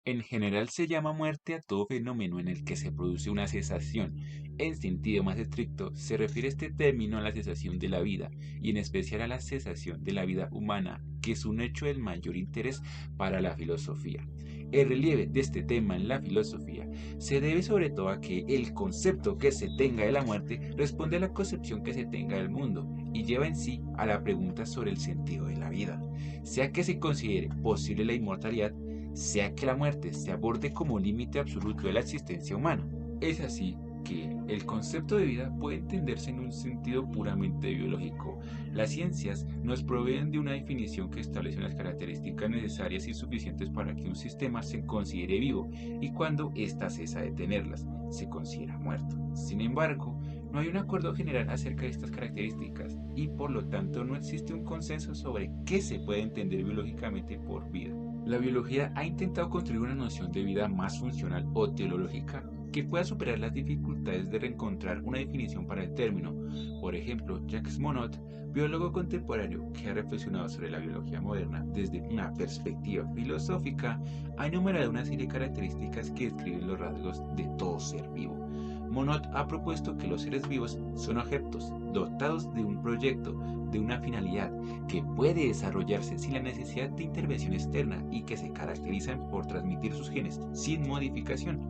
En general se llama muerte a todo fenómeno en el que se produce una cesación. En sentido más estricto, se refiere este término a la cesación de la vida, y en especial a la cesación de la vida humana, que es un hecho del mayor interés para la filosofía. El relieve de este tema en la filosofía se debe sobre todo a que el concepto que se tenga de la muerte responde a la concepción que se tenga del mundo y lleva en sí a la pregunta sobre el sentido de la vida. Sea que se considere posible la inmortalidad, sea que la muerte se aborde como límite absoluto de la existencia humana. Es así que el concepto de vida puede entenderse en un sentido puramente biológico. Las ciencias nos proveen de una definición que establece unas características necesarias y suficientes para que un sistema se considere vivo, y cuando ésta cesa de tenerlas, se considera muerto. Sin embargo, no hay un acuerdo general acerca de estas características y por lo tanto no existe un consenso sobre qué se puede entender biológicamente por vida. La biología ha intentado construir una noción de vida más funcional o teleológica que pueda superar las dificultades de reencontrar una definición para el término. Por ejemplo, Jacques Monod, biólogo contemporáneo que ha reflexionado sobre la biología moderna desde una perspectiva filosófica, ha enumerado una serie de características que describen los rasgos de todo ser vivo. Monod ha propuesto que los seres vivos son objetos dotados de un proyecto, de una finalidad, que puede desarrollarse sin la necesidad de intervención externa y que se caracterizan por transmitir sus genes sin modificación.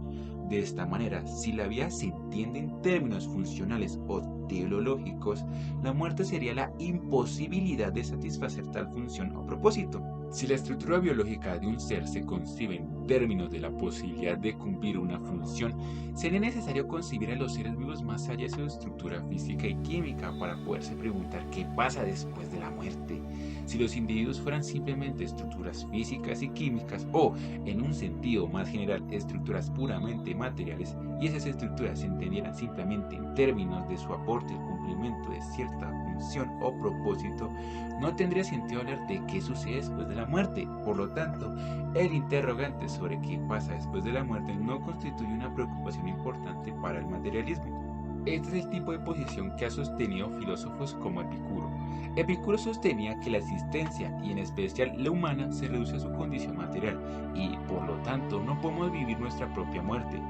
De esta manera, si la vida se entiende en términos funcionales o teleológicos, la muerte sería la imposibilidad de satisfacer tal función o propósito. Si la estructura biológica de un ser se concibe en términos de la posibilidad de cumplir una función, sería necesario concebir a los seres vivos más allá de su estructura física y química para poderse preguntar qué pasa después de la muerte. Si los individuos fueran simplemente estructuras físicas y químicas o, en un sentido más general, estructuras puramente materiales, y esas estructuras se entendieran simplemente en términos de su aporte al cumplimiento de cierta función o propósito, no tendría sentido hablar de qué sucede después de la muerte. Por lo tanto, el interrogante sobre qué pasa después de la muerte no constituye una preocupación importante para el materialismo. Este es el tipo de posición que ha sostenido filósofos como Epicuro. Epicuro sostenía que la existencia, y en especial la humana, se reduce a su condición material y, por lo tanto, no podemos vivir nuestra propia muerte.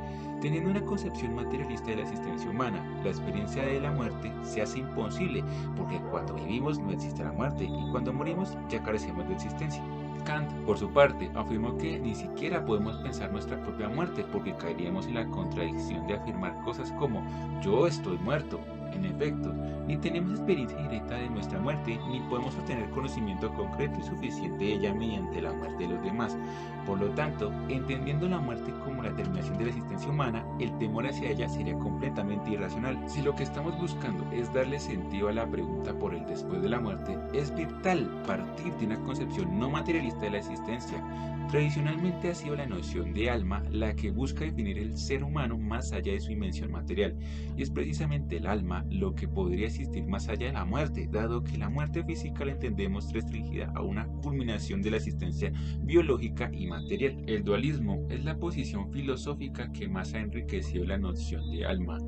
Teniendo una concepción materialista de la existencia humana, la experiencia de la muerte se hace imposible, porque cuando vivimos no existe la muerte y cuando morimos ya carecemos de existencia. Kant, por su parte, afirmó que ni siquiera podemos pensar nuestra propia muerte porque caeríamos en la contradicción de afirmar cosas como yo estoy muerto. En efecto, ni tenemos experiencia directa de nuestra muerte, ni podemos obtener conocimiento concreto y suficiente de ella mediante la muerte de los demás. Por lo tanto, entendiendo la muerte como la terminación de la existencia humana, el temor hacia ella sería completamente irracional. Si lo que estamos buscando es darle sentido a la pregunta por el después de la muerte, es vital partir de una concepción no materialista de la existencia. Tradicionalmente ha sido la noción de alma la que busca definir el ser humano más allá de su dimensión material, y es precisamente el alma lo que podría existir más allá de la muerte, dado que la muerte física la entendemos restringida a una culminación de la existencia biológica y material. El dualismo es la posición filosófica que más ha enriquecido la noción de alma.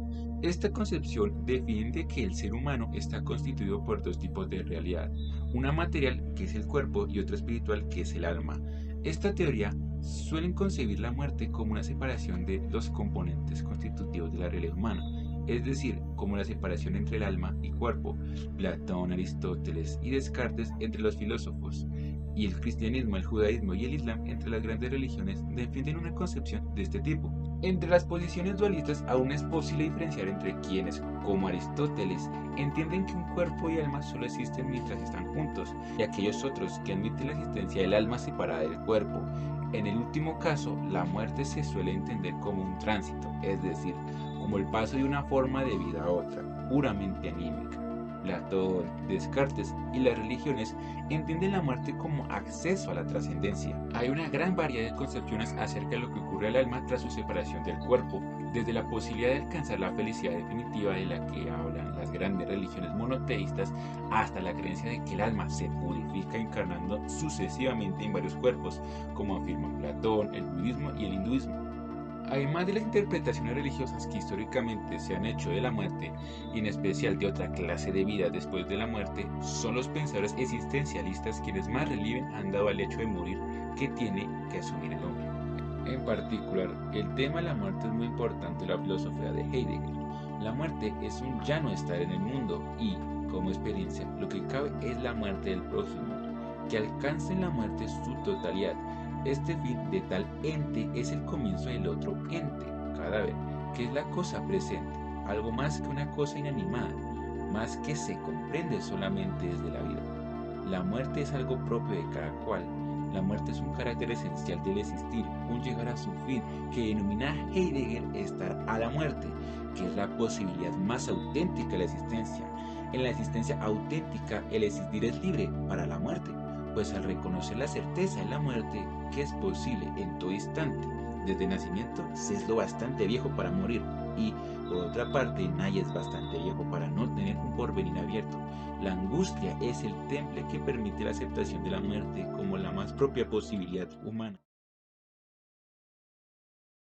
Esta concepción defiende que el ser humano está constituido por dos tipos de realidad, una material, que es el cuerpo, y otra espiritual, que es el alma. Esta teoría suelen concebir la muerte como una separación de los componentes constitutivos de la realidad humana, es decir, como la separación entre el alma y cuerpo. Platón, Aristóteles y Descartes entre los filósofos, y el cristianismo, el judaísmo y el islam entre las grandes religiones defienden una concepción de este tipo. Entre las posiciones dualistas aún es posible diferenciar entre quienes, como Aristóteles, entienden que un cuerpo y alma solo existen mientras están juntos, y aquellos otros que admiten la existencia del alma separada del cuerpo. En el último caso, la muerte se suele entender como un tránsito, es decir, como el paso de una forma de vida a otra, puramente anímica. Platón, Descartes y las religiones entienden la muerte como acceso a la trascendencia. Hay una gran variedad de concepciones acerca de lo que ocurre al alma tras su separación del cuerpo, desde la posibilidad de alcanzar la felicidad definitiva de la que hablan las grandes religiones monoteístas, hasta la creencia de que el alma se purifica encarnando sucesivamente en varios cuerpos, como afirman Platón, el budismo y el hinduismo. Además de las interpretaciones religiosas que históricamente se han hecho de la muerte, y en especial de otra clase de vida después de la muerte, son los pensadores existencialistas quienes más relieve han dado al hecho de morir que tiene que asumir el hombre. En particular, el tema de la muerte es muy importante en la filosofía de Heidegger. La muerte es un ya no estar en el mundo y, como experiencia, lo que cabe es la muerte del prójimo, que alcance en la muerte su totalidad. Este fin de tal ente es el comienzo del otro ente, cadáver, que es la cosa presente, algo más que una cosa inanimada, más que se comprende solamente desde la vida. La muerte es algo propio de cada cual. La muerte es un carácter esencial del existir, un llegar a su fin, que denomina Heidegger estar a la muerte, que es la posibilidad más auténtica de la existencia. En la existencia auténtica, el existir es libre para la muerte, pues al reconocer la certeza de la muerte, que es posible en todo instante, desde el nacimiento, se es lo bastante viejo para morir, y, por otra parte, nadie es bastante viejo para no tener un porvenir abierto. La angustia es el temple que permite la aceptación de la muerte como la más propia posibilidad humana.